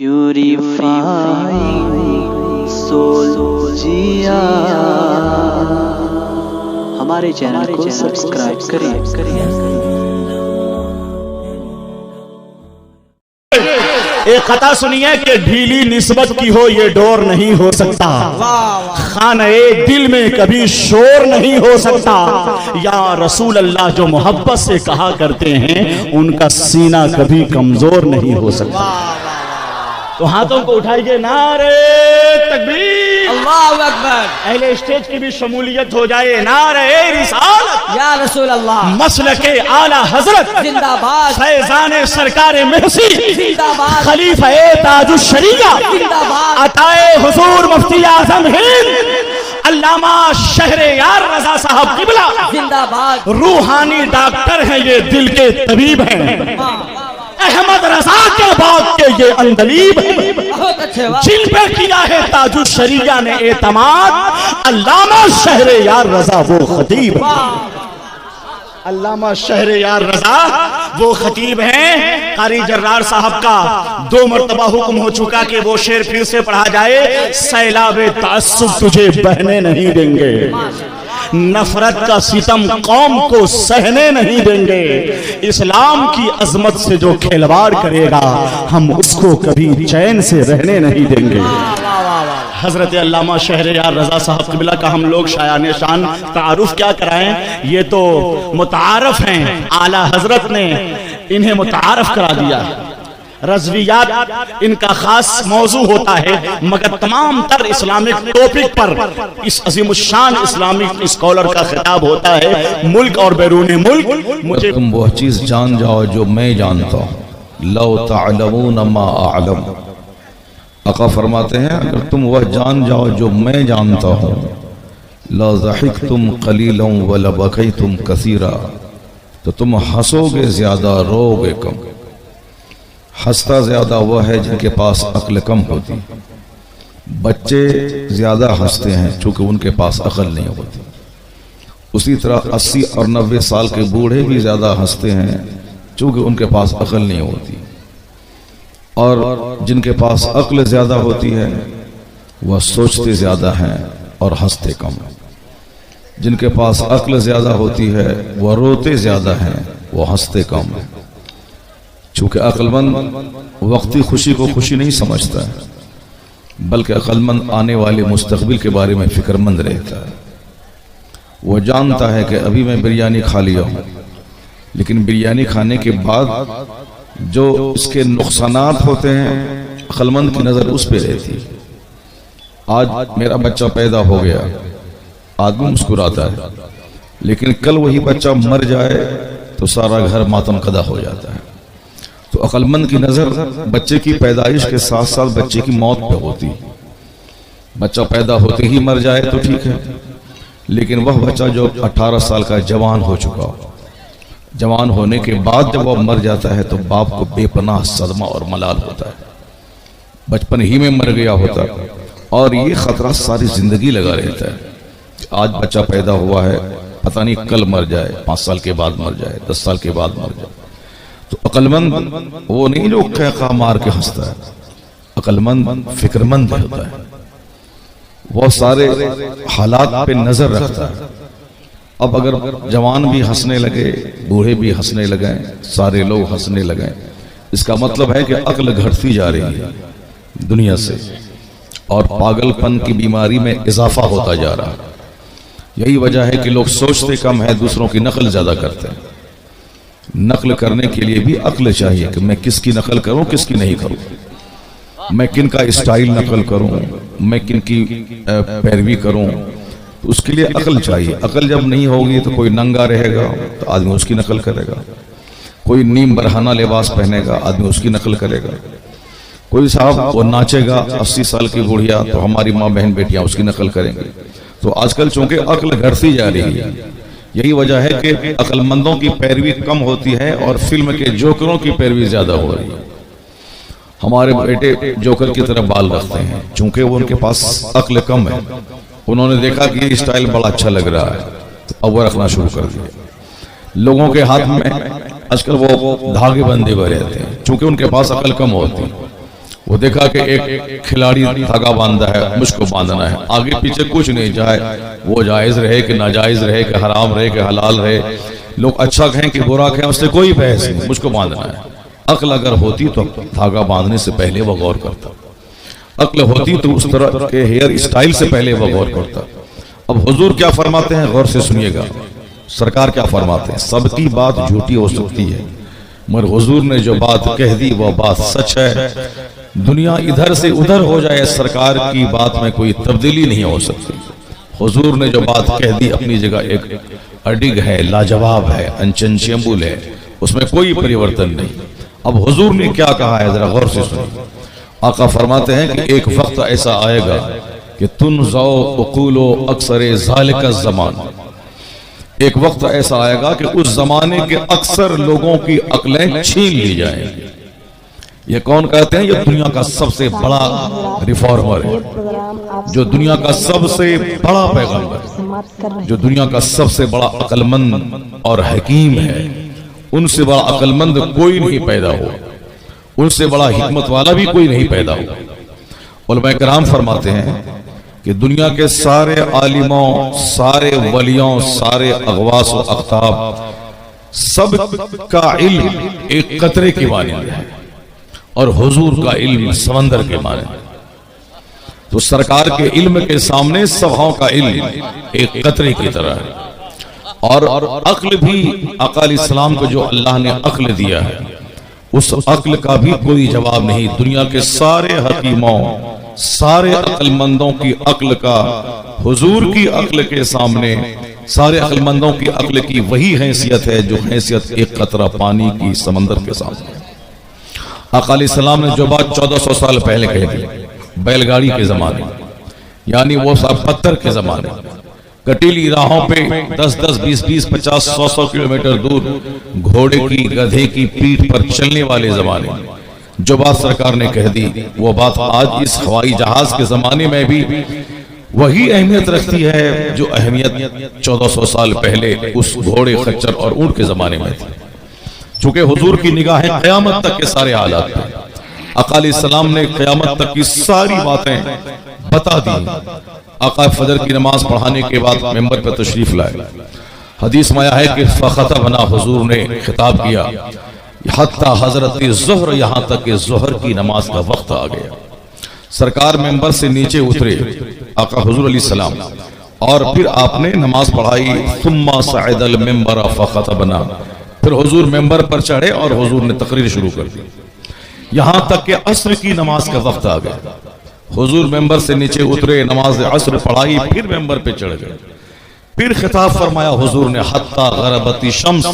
Purifying civil جیا ہمارے channel کو subscribe کریں۔ ایک خطا سنیے کہ ڈھیلی نسبت کی ہو یہ ڈور نہیں ہو سکتا، خانہ دل میں کبھی شور نہیں ہو سکتا، یا رسول اللہ جو محبت سے کہا کرتے ہیں ان کا سینہ کبھی کمزور نہیں ہو سکتا۔ تو ہاتھوں کو اٹھائیے، نعرہ تکبیر، اللہ اکبر، اہل اسٹیج کی بھی شمولیت ہو جائے، نعرہ رسالت یا رسول اللہ، مسلک اعلی حضرت زندہ باد، فیضان سرکار محسی زندہ باد، خلیفہ تاج الشریعہ زندہ باد، عطائے حضور مفتی اعظم ہند علامہ شہریار رضا صاحب قبلہ زندہ باد، روحانی ڈاکٹر ہیں، یہ دل کے طبیب ہیں، احمد رضا کے بعد کے یہ اندلیب ہیں، بہت اچھے، جن پہ کیا ہے تاج الشریعہ نے اعتماد، علامہ شہریار رضا وہ خطیب ہیں، علامہ شہریار رضا وہ خطیب ہیں۔ قاری جرار صاحب کا 2 مرتبہ حکم ہو چکا کہ وہ شعر پھر سے پڑھا جائے، سیلاب تعصب تجھے بہنے نہیں دیں گے، نفرت کا ستم قوم کو سہنے نہیں دیں گے، اسلام کی عظمت سے جو کھلواڑ کرے گا ہم اس کو کبھی چین سے رہنے نہیں دیں گے۔ حضرت علامہ شہریار رضا صاحب قبلہ کا ہم لوگ شایان شان تعارف کیا کرائیں، یہ تو متعارف ہیں، اعلیٰ حضرت نے انہیں متعارف کرا دیا ہے۔ رضویات ان کا خاص موضوع ہوتا ہے، مگر تمام تر اسلامک ٹاپک پر اس عظیم الشان اسلامک اسکالر کا خطاب ہوتا ہے، ملک اور بیرون ملک۔ تم وہ چیز جان جاؤ جو میں جانتا ہوں، لو تعلمون ما اعلم، آقا فرماتے ہیں اگر تم وہ جان جاؤ جو میں جانتا ہوں، لا ضحکتم قلیلا ولبکیتم کثیرا، تو تم ہنسو گے زیادہ، رو گے کم۔ ہنستا زیادہ وہ ہے جن کے پاس عقل کم ہوتی، بچے زیادہ ہنستے ہیں چونکہ ان کے پاس عقل نہیں ہوتی، اسی طرح 80 اور 90 سال کے بوڑھے بھی زیادہ ہنستے ہیں چونکہ ان کے پاس عقل نہیں ہوتی، اور جن کے پاس عقل زیادہ ہوتی ہے وہ سوچتے زیادہ ہیں اور ہنستے کم ہیں، جن کے پاس عقل زیادہ ہوتی ہے وہ روتے زیادہ ہیں، وہ ہنستے کم ہیں، چونکہ عقل مند وقتی خوشی کو خوشی نہیں سمجھتا ہے، بلکہ عقل مند آنے والے مستقبل کے بارے میں فکر مند رہتا ہے۔ وہ جانتا ہے کہ ابھی میں بریانی کھا لیا ہوں، لیکن بریانی کھانے کے بعد جو اس کے نقصانات ہوتے ہیں عقل مند کی نظر اس پہ رہتی ہے۔ آج میرا بچہ پیدا ہو گیا، آدمی مسکراتا ہے، لیکن کل وہی بچہ مر جائے تو سارا گھر ماتم قدا ہو جاتا ہے۔ تو عقل مند کی نظر بچے کی پیدائش کے ساتھ ساتھ بچے کی موت پہ ہوتی، بچہ پیدا ہوتے ہی مر جائے تو ٹھیک ہے، لیکن وہ بچہ جو 18 سال کا جوان ہو چکا ہو، جوان ہونے کے بعد جب وہ مر جاتا ہے تو باپ کو بے پناہ صدمہ اور ملال ہوتا ہے، بچپن ہی میں مر گیا ہوتا ہے، اور یہ خطرہ ساری زندگی لگا رہتا ہے۔ آج بچہ پیدا ہوا ہے، پتہ نہیں کل مر جائے، 5 سال کے بعد مر جائے، 10 سال کے بعد مر جائے۔ تو عقل مند وہ نہیں جو قہقہ مار کے ہنستا ہے، عقل مند فکر مند ہوتا ہے، وہ سارے حالات پہ نظر رکھتا ہے۔ اب اگر جوان بھی ہنسنے لگے، بوڑھے بھی ہنسنے لگیں، سارے لوگ ہنسنے لگیں، اس کا مطلب ہے کہ عقل گھٹتی جا رہی ہے دنیا سے، اور پاگل پن کی بیماری میں اضافہ ہوتا جا رہا ہے۔ یہی وجہ ہے کہ لوگ سوچتے کم ہے، دوسروں کی نقل زیادہ کرتے ہیں۔ نقل کرنے کے لیے بھی عقل چاہیے کہ میں کس کی نقل کروں، کس کی نہیں کروں، میں کن کا اسٹائل نقل کروں، میں کن کی پیروی کروں، تو اس کے لیے عقل چاہیے۔ عقل جب نہیں ہوگی تو کوئی ننگا رہے گا تو آدمی اس کی نقل کرے گا، کوئی نیم برہنہ لباس پہنے گا آدمی اس کی نقل کرے گا، کوئی صاحب وہ ناچے گا 80 سال کی بوڑھیا تو ہماری ماں بہن بیٹیاں اس کی نقل کریں گے۔ تو آج کل چونکہ عقل گھٹتی جا رہی ہے، یہی وجہ ہے کہ عقل مندوں کی پیروی کم ہوتی ہے اور فلم کے جوکروں کی پیروی زیادہ ہو رہی ہے۔ ہمارے بیٹے جوکر کی طرح بال رکھتے ہیں چونکہ وہ ان کے پاس عقل کم ہے، انہوں نے دیکھا کہ یہ اسٹائل بڑا اچھا لگ رہا ہے تو اب وہ رکھنا شروع کر دیا۔ لوگوں کے ہاتھ میں آج کل وہ دھاگے بندے ہوئے رہتے ہیں چونکہ ان کے پاس عقل کم ہوتی، وہ دیکھا کہ ایک کھلاڑی دھاگا باندھا ہے، مجھ کو باندھنا ہے، آگے پیچھے کچھ نہیں، چاہے وہ جائز رہے کہ ناجائز رہے کہ حرام رہے کہ حلال رہے، لوگ اچھا کہیں کہ برا کہیں، اس سے کوئی بحث نہیں، مجھ کو باندھنا ہے۔ عقل اگر ہوتی تو دھاگا باندھنے سے پہلے وہ غور کرتا، عقل ہوتی تو اس طرح کے ہیئر اسٹائل سے پہلے وہ غور کرتا۔ اب حضور کیا فرماتے ہیں، غور سے سنیے گا، سرکار کیا فرماتے ہیں۔ سب کی بات جھوٹی ہو سکتی ہے مگر حضور نے جو بات کہہ دی وہ بات سچ ہے۔ دنیا ادھر سے ادھر ہو جائے، سرکار کی بات میں کوئی تبدیلی نہیں ہو سکتی۔ حضور نے جو بات کہہ دی اپنی جگہ ایک اڈگ ہے، لاجواب ہے، انچنچیبل ہے، اس میں کوئی پریورتن نہیں۔ اب حضور نے کیا کہا ہے ذرا غور سے سنیں۔ آقا فرماتے ہیں کہ ایک وقت ایسا آئے گا کہ تنزع عقول اکثر ذالک الزمان، ایک وقت ایسا آئے گا کہ اس زمانے کے اکثر لوگوں کی عقلیں چھین لی جائیں گی۔ یہ کون کہتے ہیں؟ یہ دنیا کا سب سے بڑا ریفارمر ہے، جو دنیا کا سب سے بڑا پیغمبر، جو دنیا کا سب سے بڑا عقل مند اور حکیم ہے۔ ان سے بڑا عقل مند کوئی نہیں پیدا ہوا، ان سے بڑا حکمت والا بھی کوئی نہیں پیدا ہوا۔ علماء کرام فرماتے ہیں کہ دنیا کے سارے عالموں، سارے ولیوں، سارے اغواس و اقطاب، سب کا علم ایک قطرے کی مانند ہے اور حضور کا علم سمندر کے مانند ہے۔ تو سرکار کے علم کے سامنے سبھوں کا علم ایک قطرے کی طرح ہے، اور عقل بھی آقا علیہ السلام کو جو اللہ نے عقل دیا ہے اس عقل کا بھی کوئی جواب نہیں۔ دنیا کے سارے حکیموں، سارے عقل مندوں کی عقل کا حضور کی عقل کے سامنے، سارے عقل مندوں کی عقل کی وہی حیثیت ہے جو حیثیت ایک قطرہ پانی کی سمندر کے سامنے۔ آقا علیہ السلام نے جو بات 1400 سال پہلے کہہ دی، بیل گاڑی کے زمانے، یعنی وہ سب پتھر کے زمانے، کٹیلی راہوں پہ 10-10, 20-20, 50, 100 کلومیٹر دور گھوڑے کی، گدھے کی پیٹھ پر چلنے والے زمانے، جو بات سرکار نے کہہ دی وہ بات آج اس ہوائی جہاز کے زمانے میں بھی وہی اہمیت رکھتی ہے جو اہمیت 1400 سال پہلے اس گھوڑے، خچر اور اونٹ کے زمانے میں تھی۔ چونکہ حضور کی نگاہیں قیامت تک کے سارے حالات ہیں، آقا علیہ السلام نے قیامت تک کی ساری باتیں بتا دی۔ آقا فجر کی نماز پڑھانے کے بعد ممبر پر تشریف لائے، حدیث میں آیا ہے کہ فخطبنا، حضور نے خطاب کیا حتی حضرت ظہر، یہاں تک کہ ظہر کی نماز کا وقت آ گیا۔ سرکار ممبر سے نیچے اترے آقا حضور علیہ السلام، اور پھر آپ نے نماز پڑھائی۔ ثم صعد المنبر فخطبنا، پھر حضور ممبر پر چڑھے اور حضور نے تقریر شروع کر دی، یہاں تک کہ عصر کی نماز کا وقت آ گیا۔ حضور ممبر سے نیچے اترے، نماز عصر پڑھائی، پھر ممبر پہ چڑھ گئے، پھر خطاب فرمایا حضور نے حتی غربت الشمس،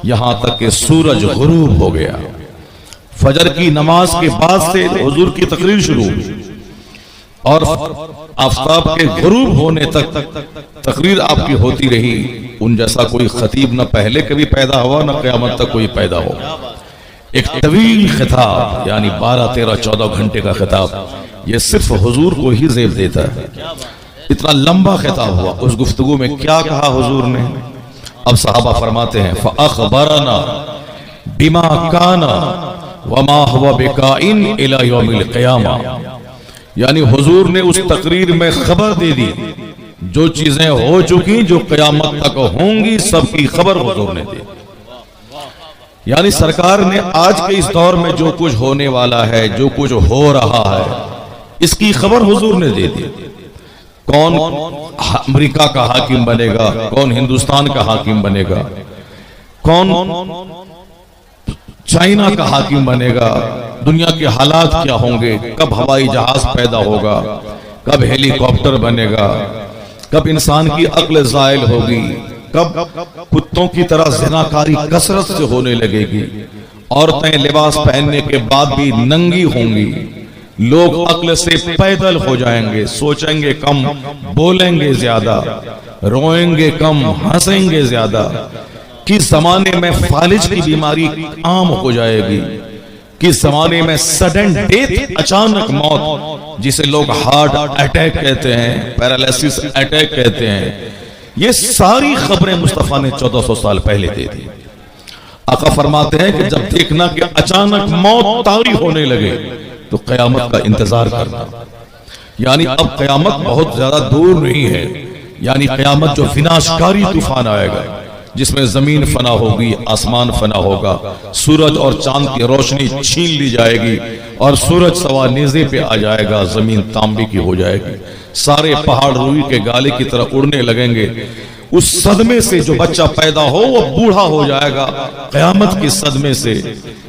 یہاں تک کہ سورج غروب ہو گیا۔ فجر کی نماز کے بعد سے حضور کی تقریر شروع ہوئی اور آفتاب کے غروب ہونے تک تقریر آپ کی ہوتی رہی۔ ان جیسا کوئی خطیب نہ پہلے کبھی پیدا ہوا نہ قیامت تک کوئی پیدا ہو۔ ایک طویل خطاب، یعنی 12, 13, 14 گھنٹے کا خطاب، یہ صرف حضور کو ہی زیب دیتا ہے۔ اتنا لمبا خطاب ہوا، اس گفتگو میں کیا کہا حضور نے؟ اب صحابہ فرماتے ہیں فَأَخْبَرَنَا بِمَا كَانَ وَمَا هُوَ بِكَائِنْ إِلَى يَوْمِ الْقِيَامَةِ، یعنی حضور نے اس تقریر میں خبر دے دی، جو چیزیں ہو چکی، جو قیامت تک ہوں گی، سب کی خبر حضور نے دی۔ یعنی سرکار نے آج کے اس دور میں جو کچھ ہونے والا ہے، جو کچھ ہو رہا ہے، اس کی خبر حضور نے دے دی۔ کون امریکہ کا حاکم بنے گا، کون ہندوستان کا حاکم بنے گا، کون چائنا کا حاکم بنے گا، دنیا کے حالات کیا ہوں گے، کب ہوائی جہاز پیدا ہوگا، کب ہیلی کاپٹر بنے گا، کب انسان کی عقل زائل ہوگی، کب کتوں کی طرح زناکاری کثرت سے ہونے لگے گی، عورتیں لباس پہننے کے بعد بھی ننگی ہوں گی، لوگ عقل سے پیدل ہو جائیں گے، سوچیں گے کم، بولیں گے زیادہ، روئیں گے کم، ہنسیں گے زیادہ۔ کس زمانے میں فالج کی بیماری عام ہو جائے گی، کس زمانے میں سڈن ڈیتھ، اچانک موت، جسے لوگ ہارٹ اٹیک کہتے ہیں، پیرالیسس اٹیک کہتے ہیں، یہ ساری خبریں مصطفیٰ نے 1400 سال پہلے دے دی۔ آقا فرماتے ہیں کہ جب دیکھنا کہ اچانک موت طاری ہونے لگے، تو قیامت کا انتظار کرنا. یعنی اب قیامت بہت زیادہ دور نہیں ہے. یعنی قیامت جو وناشکاری طوفان آئے گا جس میں زمین فنا ہوگی، آسمان فنا ہوگا، سورج اور چاند کی روشنی چھین لی جائے گی اور سورج سوا نیزے پہ آ جائے گا، زمین تانبے کی ہو جائے گی، سارے پہاڑ روئی کے گالے کی طرح اڑنے لگیں گے. اس صدمے سے جو بچہ پیدا ہو وہ بوڑھا ہو جائے گا. قیامت کے صدمے سے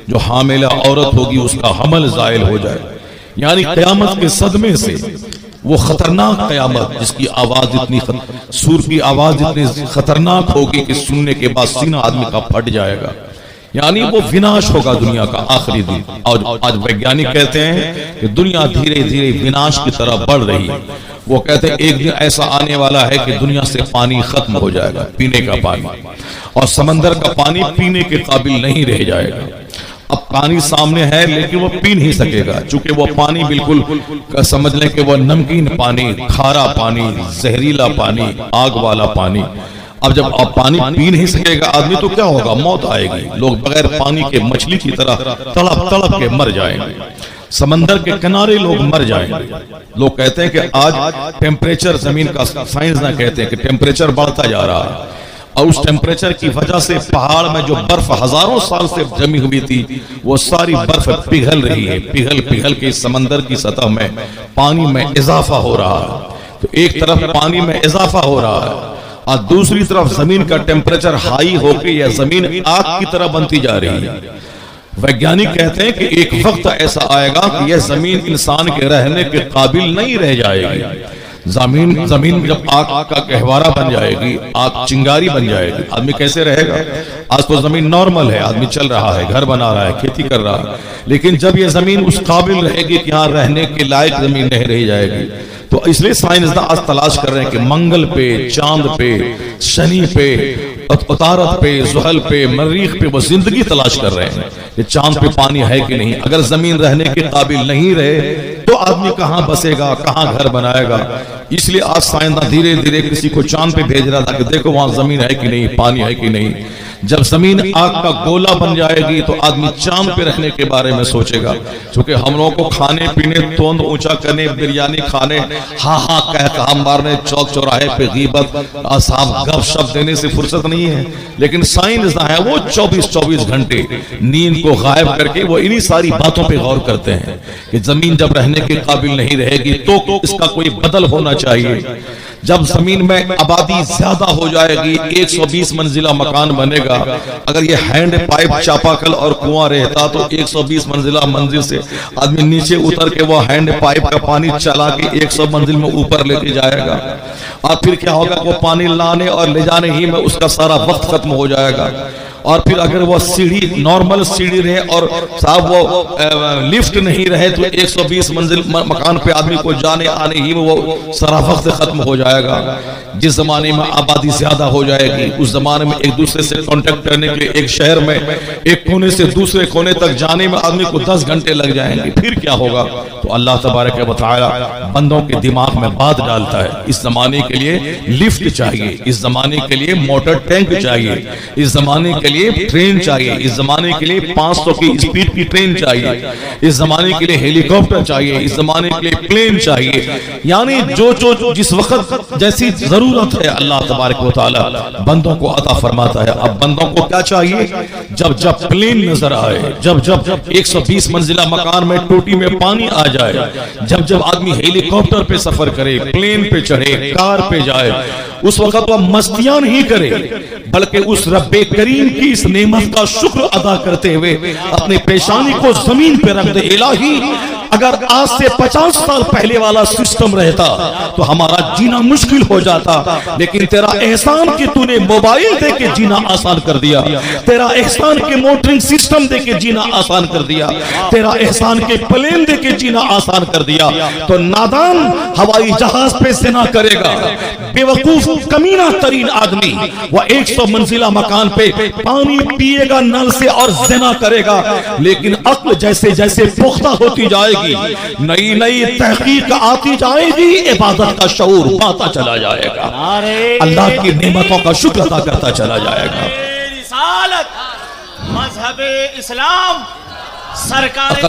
جو حاملہ عورت ہوگی اس کا حمل زائل ہو جائے گا. یعنی قیامت کے صدمے سے وہ خطرناک قیامت جس کی آواز اتنی سور کی آواز اتنی خطرناک ہوگی کہ سننے کے بعد سینہ آدمی کا پھٹ جائے گا. یعنی وہ وناش ہوگا دنیا کا آخری دن. آج ویگیانک کہتے ہیں کہ دنیا دھیرے دھیرے وناش کی طرف بڑھ رہی ہے. وہ کہتے ہیں ایک دن ایسا آنے والا ہے کہ دنیا سے پانی ختم ہو جائے گا، پینے کا پانی، اور سمندر کا پانی پینے کے قابل نہیں رہ جائے گا. اب پانی سامنے ہے لیکن وہ پی نہیں سکے گا، چونکہ وہ پانی بالکل سمجھ لیں کہ وہ نمکین پانی، کھارا پانی، زہریلا پانی، آگ والا پانی. اب جب آپ پانی پی نہیں سکے گا آدمی تو کیا ہوگا؟ موت آئے گی. لوگ بغیر پانی کے مچھلی کی طرح تڑپ تڑپ کے مر جائیں گے. سمندر کے کنارے لوگ مر جائیں گے. لوگ کہتے ہیں کہ آج ٹیمپریچر زمین کا، سائنسداں کہتے ہیں کہ ٹیمپریچر بڑھتا جا رہا ہے، اور اس ٹیمپریچر کی وجہ سے پہاڑ میں جو برف ہزاروں سال سے جمی ہوئی تھی وہ ساری برف پگھل رہی ہے. پگھل پگھل کے سمندر کی سطح میں پانی میں اضافہ ہو رہا ہے. تو ایک طرف پانی میں اضافہ ہو رہا ہے اور دوسری طرف زمین کا ٹیمپریچر ہائی ہو کے یہ زمین آگ کی طرح بنتی جا رہی ہے. ویگیانک کہتے ہیں کہ ایک وقت ایسا آئے گا کہ یہ زمین انسان کے رہنے کے قابل نہیں رہ جائے گی. زمین جب آگ کا گہوارہ بن جائے گی، آگ چنگاری بن جائے گی، آدمی کیسے رہے گا؟ آج تو زمین نارمل ہے، آدمی چل رہا ہے، گھر بنا رہا ہے، کھیتی کر رہا ہے، لیکن جب یہ زمین اس قابل رہے گی کہ یہاں رہنے کے لائق زمین نہیں رہ جائے گی. تو اس لیے سائنسداں آج تلاش کر رہے ہیں کہ منگل پہ، چاند پہ، شنی پہ، عطارد پہ، زحل پہ، مریخ پہ وہ زندگی تلاش کر رہے ہیں کہ چاند پہ پانی ہے کہ نہیں. اگر زمین رہنے کے قابل نہیں رہے تو آدمی کہاں بسے گا، کہاں گھر بنائے گا؟ اس لیے آج سائنسداں دھیرے دھیرے کسی کو چاند پہ بھیج رہا تھا کہ دیکھو وہاں زمین ہے کہ نہیں، پانی ہے کہ نہیں. جب زمین آگ کا گولا بن جائے گی تو آدمی چاند پہ رہنے کے بارے میں سوچے گا. چونکہ ہم لوگوں کو کھانے پینے، توند اونچا کرنے، بریانی کھانے، ہاں ہاں کہہ کہا مارنے، چوک چوراہے پہ غیبت، صاحب گپ شپ دینے سے فرصت نہیں ہے. لیکن سائنسداں ہیں وہ 24 گھنٹے نیند کو غائب کر کے وہ انہی ساری باتوں پہ غور کرتے ہیں کہ زمین جب رہنے کے قابل نہیں رہے گی تو اس کا کوئی بدل ہونا چاہیے. جب زمین میں آبادی زیادہ ہو جائے گی، 120 منزلہ مکان بنے گا. اگر یہ ہینڈ پائپ چاپاکل اور کنواں رہتا تو 120 منزلہ منزل سے آدمی نیچے اتر کے وہ ہینڈ پائپ کا پانی چلا کے 100 منزل میں اوپر لے کے جائے گا. اور پھر کیا ہوگا؟ وہ پانی لانے اور لے جانے ہی میں اس کا سارا وقت ختم ہو جائے گا. اور پھر اگر وہ سیڑھی نارمل سیڑھی رہے اور صاحب وہ لفٹ نہیں رہے تو 120 منزل مکان پہ آدمی کو جانے آنے ہی میں وہ سارا وقت ختم ہو جائے گا. جس زمانے میں آبادی زیادہ ہو جائے گی اس زمانے میں ایک دوسرے سے کانٹیکٹ کرنے کے لیے ایک شہر میں ایک کونے سے دوسرے کونے تک جانے میں آدمی کو 10 گھنٹے لگ جائیں گے. پھر کیا ہوگا؟ تو اللہ تبارک و تعالی بندوں کے دماغ میں بات ڈالتا ہے اس زمانے کے لیے لفٹ چاہیے، اس زمانے کے لیے موٹر ٹینک چاہیے، اس زمانے کے لیے ٹرین چاہیے، اس زمانے کے لیے 500 کی اسپیڈ کی ٹرین چاہیے، اس زمانے کے لیے ہیلی کاپٹر چاہیے، اس زمانے کے لیے پلین چاہیے. یعنی جو جس وقت جیسی ضرورت ہے اللہ تبارک و تعالی بندوں کو عطا فرماتا ہے. اب بندوں کو کیا چاہیے؟ جب پلین نظر آئے، جب 120 منزلہ مکان میں ٹوٹی میں پانی آ جائے، جب آدمی ہیلی کاپٹر پہ سفر کرے، پلین پہ چڑھے، کار پہ جائے، اس وقت وہ مستیاں نہیں کرے بلکہ اس رب کریم کی اس نعمت کا شکر ادا کرتے ہوئے اپنے پیشانی کو زمین پہ رکھ دے. الہی اگر آج سے 50 سال پہلے والا سسٹم رہتا تو ہمارا جینا مشکل ہو جاتا، لیکن تیرا احسان کہ تو نے موبائل دے کے جینا آسان کر دیا، تیرا احسان کہ موٹرنگ سسٹم دے کے جینا آسان کر دیا، تیرا احسان کہ پلین دے کے جینا آسان کر دیا. تو نادان ہوائی جہاز پہ زنا کرے گا، بے وقوف کمینہ ترین آدمی وہ 100 منزلہ مکان پہ پانی پیے گا نل سے اور زنا کرے گا. لیکن عقل جیسے جیسے پختہ ہوتی جائے گی، نئی نئی تحقیق آتی جائے گی، عبادت کا شعور پاتا چلا جائے گا، اللہ کی نعمتوں کا شکر ادا کرتا چلا جائے گا. رسالت مذہب اسلام سرکار